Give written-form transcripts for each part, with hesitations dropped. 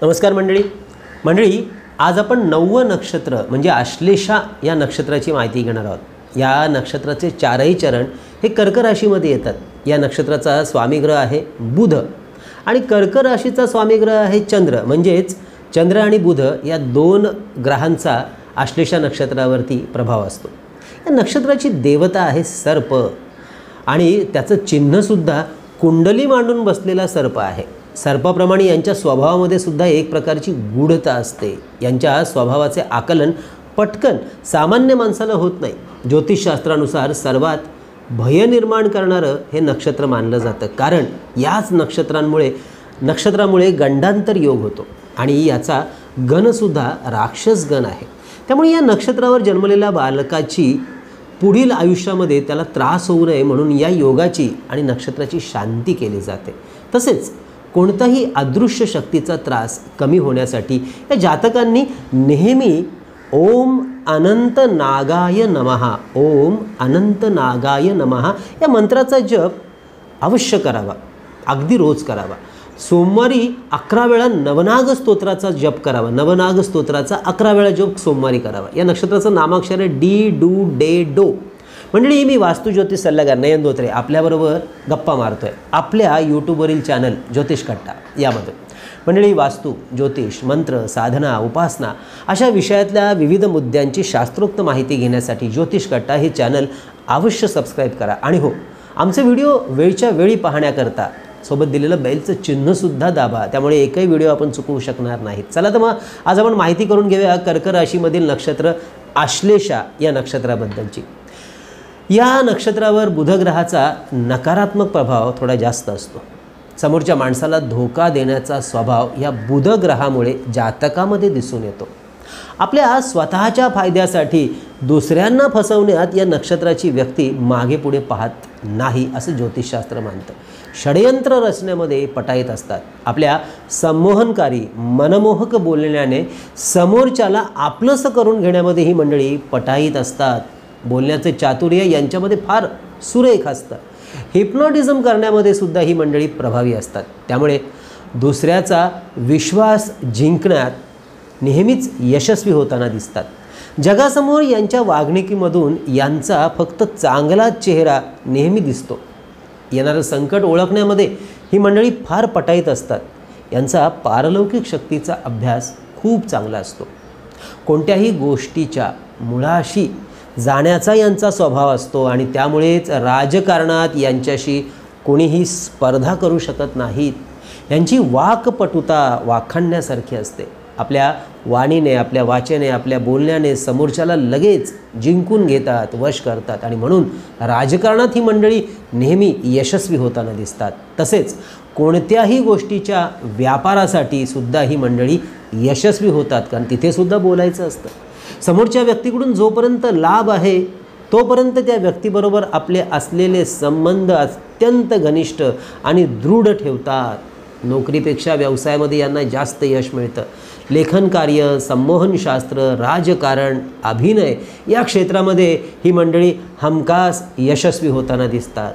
नमस्कार मंडळी, आज आपण 9 नक्षत्र म्हणजे आश्लेषा या नक्षत्राची माहिती घेणार आहोत। या नक्षत्राचे 4ही चरण हे कर्क राशीमध्ये येतात। या नक्षत्राचा स्वामीग्रह आहे बुध आणि कर्क राशीचा स्वामीग्रह आहे चंद्र, म्हणजेच चंद्र आणि बुध या 2 ग्रहांचा आश्लेषा नक्षत्रावरती प्रभाव असतो। या नक्षत्राची देवता आहे सर्प आणि त्याचं चिन्हसुद्धा कुंडली मांडून बसलेला सर्प आहे। सर्पाप्रमाणे यांच्या स्वभावामध्ये सुद्धा एक प्रकारची गूढता असते। यांच्या स्वभावाचे आकलन पटकन सामान्य माणसाला होत नाही। ज्योतिषशास्त्रानुसार सर्वात भय निर्माण करणारं हे नक्षत्र मानलं जातं, कारण याच नक्षत्रामुळे गंडांतर योग होतो आणि याचा गणसुद्धा राक्षस गण आहे। त्यामुळे या नक्षत्रावर जन्मलेल्या बालकाची पुढील आयुष्यामध्ये त्याला त्रास होऊ नये म्हणून या योगाची आणि नक्षत्राची शांती केली जाते। तसेच कोणताही अदृश्य शक्तीचा त्रास कमी होण्यासाठी या जातकांनी नेहमी ओम अनंत नागाय नमः, ओम अनंत नागाय नमः या मंत्राचा जप अवश्य करावा, अगदी रोज करावा। सोमवारी 11 वेळा नवनाग स्तोत्राचा जप करावा। नवनाग स्तोत्राचा 11 वेळा जप सोमवारी करावा। या नक्षत्राचं नामाक्षर आहे डी डू डे डो। मंडळी, मी वास्तू ज्योतिष सल्लागार नयन धोत्रे आपल्याबरोबर गप्पा मारतोय आपल्या यूट्यूबवरील चॅनल ज्योतिष कट्टा यामध्ये। मंडळी, वास्तू, ज्योतिष, मंत्र, साधना, उपासना अशा विषयातल्या विविध मुद्द्यांची शास्त्रोक्त माहिती घेण्यासाठी ज्योतिष कट्टा हे चॅनल अवश्य सबस्क्राईब करा आणि हो, आमचे व्हिडिओ वेळच्या वेळी पाहण्याकरता सोबत दिलेलं बेलचं चिन्हसुद्धा दाबा, त्यामुळे एकही व्हिडिओ आपण चुकवू शकणार नाहीत। चला तर मग आज आपण माहिती करून घेऊया कर्क राशीमधील नक्षत्र आश्लेषा या नक्षत्राबद्दलची। या नक्षत्रावर बुध ग्रहाचा नकारात्मक प्रभाव थोडा जास्त असतो। समोरच्या माणसाला धोका देण्याचा स्वभाव या बुध ग्रहामुळे जातकामध्ये दिसून येतो। आपल्या स्वतःच्या फायद्यासाठी दुसऱ्यांना फसवण्यात या नक्षत्राची व्यक्ती मागे पुढे पाहत नाही असं ज्योतिषशास्त्र मानतं। षडयंत्र रचण्यामध्ये पटाईत असतात। आपल्या संमोहनकारी मनमोहक बोलण्याने समोरच्याला आपलंसं करून घेण्यामध्ये ही मंडळी पटाईत असतात। बोलण्याचे चातुर्य यांच्यामध्ये फार सुरेख असतं। हिप्नोटिझम करण्यामध्ये सुद्धा ही मंडळी प्रभावी असतात। त्यामुळे दुसऱ्याचा विश्वास जिंकण्यात नेहमीच यशस्वी होताना दिसतात। जगासमोर यांच्या वागणुकीमधून यांचा फक्त चांगलाच चेहरा नेहमी दिसतो। येणारं संकट ओळखण्यामध्ये ही मंडळी फार पटाईत असतात। यांचा पारलौकिक शक्तीचा अभ्यास खूप चांगला असतो। कोणत्याही गोष्टीच्या मुळाशी जाण्याचा यांचा स्वभाव असतो आणि त्यामुळेच राजकारणात यांच्याशी कोणीही स्पर्धा करू शकत नाहीत। यांची वाकपटुता वाखाणण्यासारखी असते। आपल्या वाणीने, आपल्या वाचेने, आपल्या बोलण्याने समोरच्याला लगेच जिंकून घेतात, वश करतात आणि म्हणून राजकारणात ही मंडळी नेहमी यशस्वी होताना दिसतात। तसेच कोणत्याही गोष्टीच्या व्यापारासाठी सुद्धा ही मंडळी यशस्वी होतात, कारण तिथे सुद्धा बोलायचं असतं। समोरच्या व्यक्तीकडून जोपर्यंत लाभ आहे तोपर्यंत त्या व्यक्तीबरोबर आपले असलेले संबंध अत्यंत घनिष्ठ आणि दृढ ठेवतात। नोकरीपेक्षा व्यवसायामध्ये यांना जास्त यश मिळतं। लेखन कार्य, संमोहनशास्त्र, राजकारण, अभिनय या क्षेत्रामध्ये ही मंडळी हमखास यशस्वी होताना दिसतात।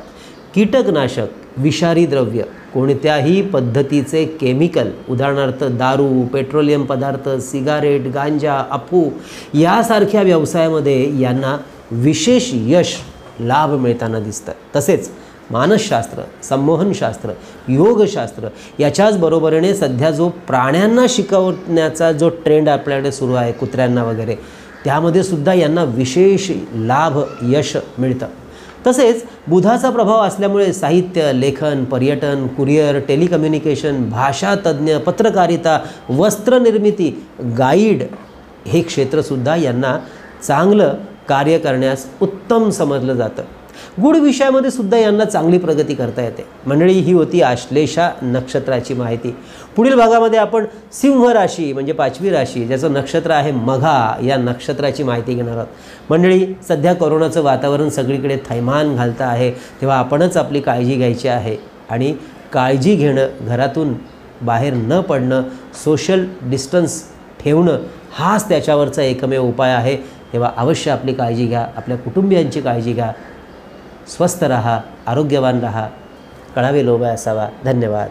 कीटकनाशक, विषारी द्रव्य, कोणत्याही पद्धतीचे केमिकल, उदाहरणार्थ दारू, पेट्रोलियम पदार्थ, सिगारेट, गांजा, अफू यासारख्या व्यवसायामध्ये यांना विशेष यश लाभ मिळताना दिसतात। तसेच मानसशास्त्र, संमोहनशास्त्र, योगशास्त्र याच्याच बरोबरीने सध्या जो प्राण्यांना शिकवण्याचा जो ट्रेंड आपल्याकडे सुरू आहे, कुत्र्यांना वगैरे, त्यामध्ये सुद्धा यांना विशेष लाभ, यश मिळतं। तसेच बुधाचा प्रभाव असल्यामुळे साहित्य, लेखन, पर्यटन, कुरिअर, टेलिकम्युनिकेशन, भाषातज्ञ, पत्रकारिता, वस्त्रनिर्मिती, गाईड हे क्षेत्रसुद्धा यांना चांगलं कार्य करण्यास उत्तम समजलं जातं। गूढ विषयामध्ये सुद्धा यांना चांगली प्रगती करता येते। मंडळी, ही होती आश्लेषा नक्षत्राची माहिती। पुढील भागामध्ये आपण सिंह राशी म्हणजे 5वी राशी, ज्याचं नक्षत्र आहे मघा, या नक्षत्राची माहिती घेणार आहोत। मंडळी, सध्या कोरोनाचं वातावरण सगळीकडे थैमान घालतं आहे, तेव्हा आपणच आपली काळजी घ्यायची आहे आणि काळजी घेणं, घरातून बाहेर न पडणं, सोशल डिस्टन्स ठेवणं हाच त्याच्यावरचा एकमेव उपाय आहे। तेव्हा अवश्य आपली काळजी घ्या, आपल्या कुटुंबियांची काळजी घ्या, स्वस्थ रहा, आरोग्यवान रहा, कळावे लोभ असावा। धन्यवाद।